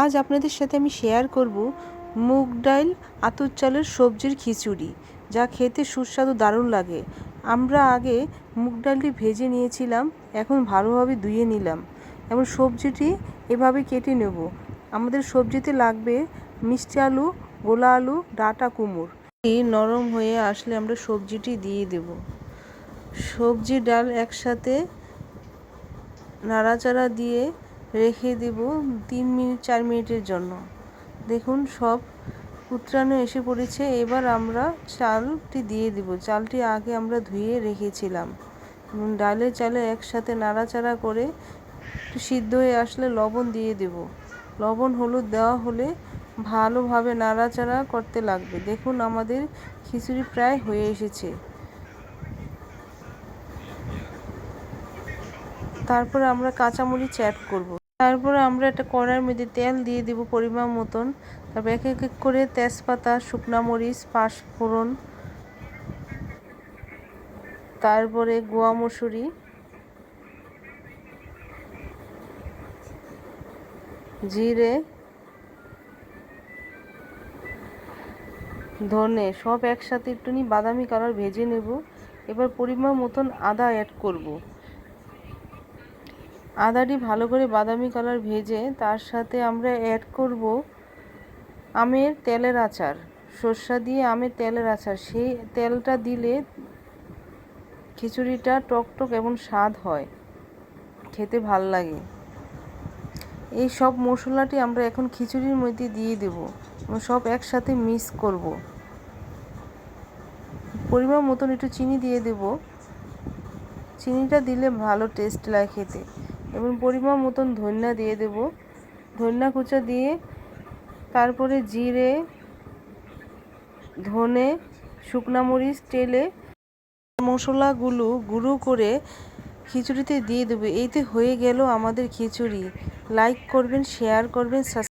আজ আপনাদের সাথে আমি শেয়ার করব মুগ ডাল আতপ চালের সবজির খিচুড়ি, যা খেতে সুস্বাদু দারুণ লাগে। আমরা আগে মুগ ডালটি ভেজে নিয়েছিলাম, এখন ভালোভাবে ধুয়ে নিলাম এবং সবজিটি এভাবে কেটে নেব। আমাদের সবজিতে লাগবে মিষ্টি আলু, গোলা আলু, ডাঁটা কুমড়ো। নরম হয়ে আসলে আমরা সবজিটি দিয়ে দেব। সবজি ডাল একসাথে নাড়াচাড়া দিয়ে রেখে দেব 3 মিনিট 4 মিনিটের জন্য। দেখুন সব উতরানো এসে পড়েছে। এবার আমরা চালটি দিয়ে দেব। চালটি আগে আমরা ধুয়ে রেখেছিলাম এবং ডালে চালে একসাথে নাড়াচাড়া করে একটু সিদ্ধ হয়ে আসলে লবণ দিয়ে দেব। লবণ হলুদ দেওয়া হলে ভালোভাবে নাড়াচাড়া করতে লাগবে। দেখুন আমাদের খিচুড়ি প্রায় হয়ে এসেছে। তারপরে আমরা কাঁচামরিচ অ্যাড করব। তারপরে আমরা একটা কড়াইয়ের মধ্যে তেল দিয়ে দেব পরিমাণ মতন। তারপর এক এক করে তেজপাতা, শুকনা মরিচ, পাঁচফোড়ন, তারপরে গোয়া মসুরি, জিরে, ধনে সব একসাথে একটুখানি বাদামি কালার ভেজে নেব। এবার পরিমাণ মতন আদা অ্যাড করব। আদাটি ভালো করে বাদামি কালার ভেজে তার সাথে আমরা অ্যাড করব আমের তেলের আচার। সরষা দিয়ে আমের তেলের আচার, সেই তেলটা দিলে খিচুড়িটা টকটক এবং স্বাদ হয়, খেতে ভাল লাগে। এই সব মশলাটি আমরা এখন খিচুড়ির মধ্যে দিয়ে দেব এবং সব একসাথে মিক্স করব। পরিমাণ মতন একটু চিনি দিয়ে দেব। চিনিটা দিলে ভালো টেস্ট লাগে খেতে। এবং পরিমাণ মতন ধনিয়া দিয়ে দেব। ধনিয়া কুচা দিয়ে তারপরে জিরে, ধনে, শুকনা মরিচ তেলে মশলাগুলো গুঁড়ো করে খিচুড়িতে দিয়ে দেবো। এইতে হয়ে গেল আমাদের খিচুড়ি। লাইক করবেন, শেয়ার করবেন,